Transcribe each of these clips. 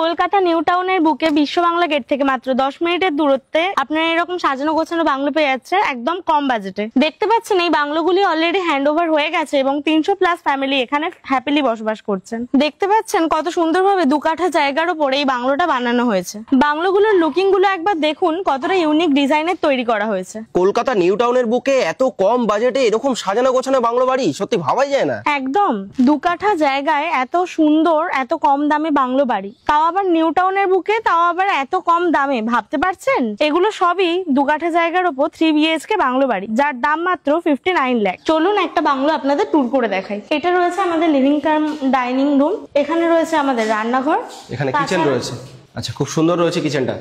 Kolkata new টাউনের বুকে বিশ্ব বাংলা গেট থেকে মাত্র 10 মিনিটের দূরত্বে আপনারা এরকম সাজানো গোছানো বাংলো পেয়ে যাচ্ছে একদম কম বাজেটে। দেখতে পাচ্ছেন এই বাংলোগুলি অলরেডি হ্যান্ড ওভার হয়ে গেছে এবং 300+ ফ্যামিলি এখানে হ্যাপিলি বসবাস করছেন। দেখতে পাচ্ছেন কত সুন্দরভাবে 2 কাঠা জায়গার উপরে এই বাংলোটা বানানো হয়েছে। বাংলোগুলোর লুকিং গুলো একবার দেখুন, কতটা ইউনিক ডিজাইনের তৈরি করা হয়েছে। কলকাতা নিউ টাউনের বুকে এত কম বাজেটে এরকম সাজানো গোছানো বাংলো বাড়ি সত্যি ভাবাই যায় না। একদম 2 কাঠা জায়গায় এত সুন্দর এত কম দামে বাংলো বাড়ি, তাও আবার নিউ টাউনের বুকে, তাও আবার এত কম দামে। ভাবতে পারছেন? এগুলো সবই 2 কাঠা জায়গার উপর 3 BHK বাংলো বাড়ি, যার দাম মাত্র 59 লাখ। চলুন একটা বাংলো আপনাদের ট্যুর করে দেখাই। এটা রয়েছে আমাদের লিভিং কাম ডাইনিং রুম, এখানে রয়েছে আমাদের রান্নাঘর, এখানে কিচেন রয়েছে। আচ্ছা, খুব সুন্দর রয়েছে কিচেনটা।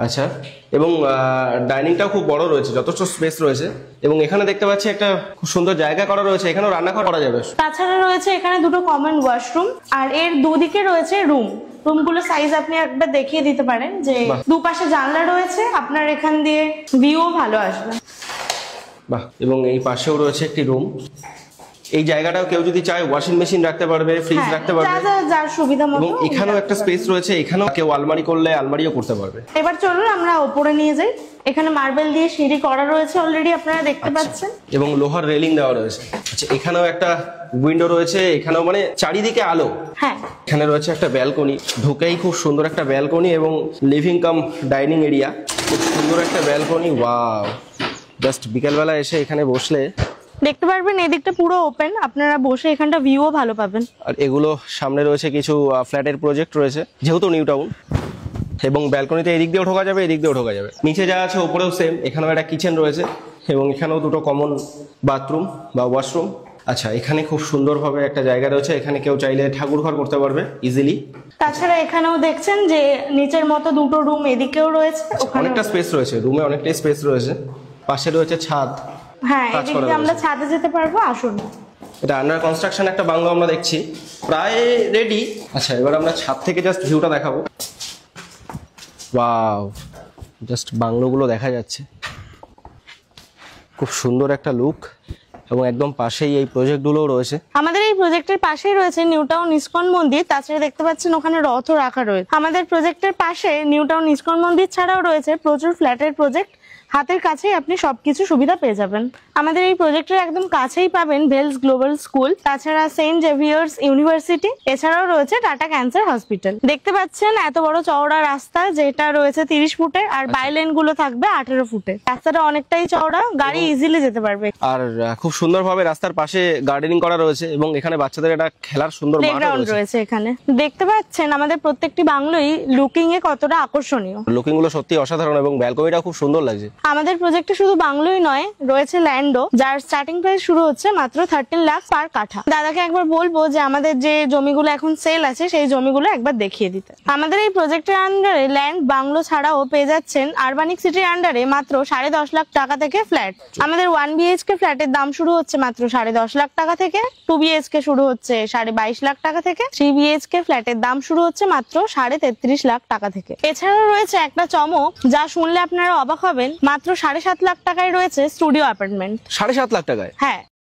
আচ্ছা, এবং ডাইনিংটাও খুব বড় রয়েছে, যথেষ্ট স্পেস রয়েছে। এবং এখানে দেখতে পাচ্ছি একটা খুব সুন্দর জায়গা করা রয়েছে, এখানেও রান্নাঘর করা যাবে। তাছাড়া রয়েছে এখানে 2টো কমন ওয়াশরুম, আর এর দুদিকে রয়েছে রুমগুলো সাইজ আপনি একবার দেখিয়ে দিতে পারেন যে দুপাশে জানলা রয়েছে, আপনার এখান দিয়ে ভিউও ভালো আসবে। বাহ, এবং এই পাশেও রয়েছে একটি রুম। এই জায়গাটাও কেউ যদি চায় ওয়াশিং মেশিন রাখতে পারবে, ফ্রিজ রাখতে পারবে, যার সুবিধা মতো। এবং এখানেও একটা স্পেস রয়েছে, এখানেও কেউ আলমারি করলে আলমারিও করতে পারবে। এবার চলুন আমরা উপরে নিয়ে যাই। এখানে মার্বেল দিয়ে সিঁড়ি করা রয়েছে অলরেডি, আপনারা দেখতে পাচ্ছেন, এবং লোহার রেলিং দেওয়া রয়েছে। আচ্ছা, এখানেও একটা উইন্ডো রয়েছে, এখানেও মানে চারিদিকে আলো। হ্যাঁ, এখানে রয়েছে একটা ব্যালকনি, ঢুকেই খুব সুন্দর একটা ব্যালকনি এবং লিভিং কাম ডাইনিং এরিয়া। খুব সুন্দর একটা ব্যালকনি। ওয়াও, জাস্ট বিকেলবেলা এসে এখানে বসলে দেখতে পারবেন এদিকটা পুরো ওপেন, আপনারা বসে এখানটা ভিউও ভালো পাবেন। আর এগুলো সামনে রয়েছে কিছু ফ্ল্যাটের প্রজেক্ট রয়েছে, যেহেতু নিউ টাউন। এবং ব্যালকনিতে এদিক দিয়েও ঢোকা যাবে, এদিক দিয়েও ঢোকা যাবে। নিচে যা আছে উপরেও সেম। এখানেও একটা কিচেন রয়েছে এবং এখানেও 2টো কমন বাথরুম বা ওয়াশরুম। আচ্ছা, এখানে খুব সুন্দরভাবে একটা জায়গা রয়েছে, এখানে কেউ চাইলে ঠাকুর ঘর করতে পারবে ইজিলি। তাছাড়া এখানেও দেখছেন যে নিচের মতো 2টো রুম এদিকেও রয়েছে, অনেকটা স্পেস রয়েছে, রুমে অনেকটাই স্পেস রয়েছে। পাশে রয়েছে ছাদ। হ্যাঁ, এদিকে আমরা ছাদে যেতে পারবো, আসুন। এটা আন্ডার কনস্ট্রাকশন একটা বাংলো আমরা দেখছি, প্রায় রেডি। আচ্ছা, এবার আমরা ছাদ থেকে জাস্ট ভিউটা দেখাবো। ওয়াও, জাস্ট বাংলোগুলো দেখা যাচ্ছে, খুব সুন্দর একটা লুক। এবং একদম পাশেই এই প্রজেক্টগুলোও রয়েছে। আমাদের এই প্রজেক্টের পাশেই রয়েছে নিউ টাউন ইসকন মন্দির। তাছাড়া দেখতে পাচ্ছেন ওখানে রথও রাখা রয়েছে। আমাদের প্রজেক্টের পাশে নিউ টাউন ইসকন মন্দির ছাড়াও রয়েছে প্রচুর ফ্ল্যাটের প্রজেক্ট, হাতের কাছেই আপনি সবকিছু সুবিধা পেয়ে যাবেন। আমাদের এই প্রজেক্টের একদম কাছেই পাবেন ভেলস গ্লোবাল স্কুল, তাছাড়া সেন্ট জেভিয়ার্স ইউনিভার্সিটি, এছাড়াও রয়েছে টাটা ক্যান্সার হসপিটাল। দেখতে পাচ্ছেন এত বড় চওড়া রাস্তা, যেটা রয়েছে 30 ফুটের, আর বাইলেন গুলো থাকবে 18 ফুটের। রাস্তাটা অনেকটাই চওড়া, গাড়ি ইজিলি যেতে পারবে। আর খুব সুন্দরভাবে রাস্তার পাশে গার্ডেনিং করা রয়েছে এবং এখানে বাচ্চাদের একটা খেলার সুন্দর মাঠ রয়েছে। এখানে দেখতে পাচ্ছেন আমাদের প্রত্যেকটি বাংলোই লুকিং এ কতটা আকর্ষণীয়। লুকিং গুলো সত্যি অসাধারণ এবং ব্যালকনিটা খুব সুন্দর লাগছে। আমাদের প্রজেক্টে শুধু বাংলোই নয়, রয়েছে ল্যান্ডও, যার স্টার্টিং প্রাইস শুরু হচ্ছে মাত্র 13 লাখ পার কাঠা। দাদাকে একবার বলবো যে আমাদের যে জমিগুলো এখন সেল আছে সেই জমিগুলো একবার দেখিয়ে দিতে। আমাদের এই প্রজেক্টের আন্ডারে ল্যান্ড বাংলো ছাড়াও পেয়ে যাচ্ছেন আরবানিক সিটির আন্ডারে মাত্র 10.5 লাখ টাকা থেকে ফ্ল্যাট। আমাদের 1 BHK ফ্ল্যাটের দাম শুরু হচ্ছে মাত্র 10.5 লাখ টাকা থেকে, 2 BHK শুরু হচ্ছে 22.5 লাখ টাকা থেকে, 3 BHK ফ্ল্যাটের দাম শুরু হচ্ছে মাত্র 33.5 লাখ টাকা থেকে। এছাড়াও রয়েছে একটা চমক, যা শুনলে আপনারা অবাক হবেন, মাত্র 7.5 লাখ টাকায় রয়েছে স্টুডিও অ্যাপার্টমেন্ট। 7.5 লাখ টাকায়? হ্যাঁ।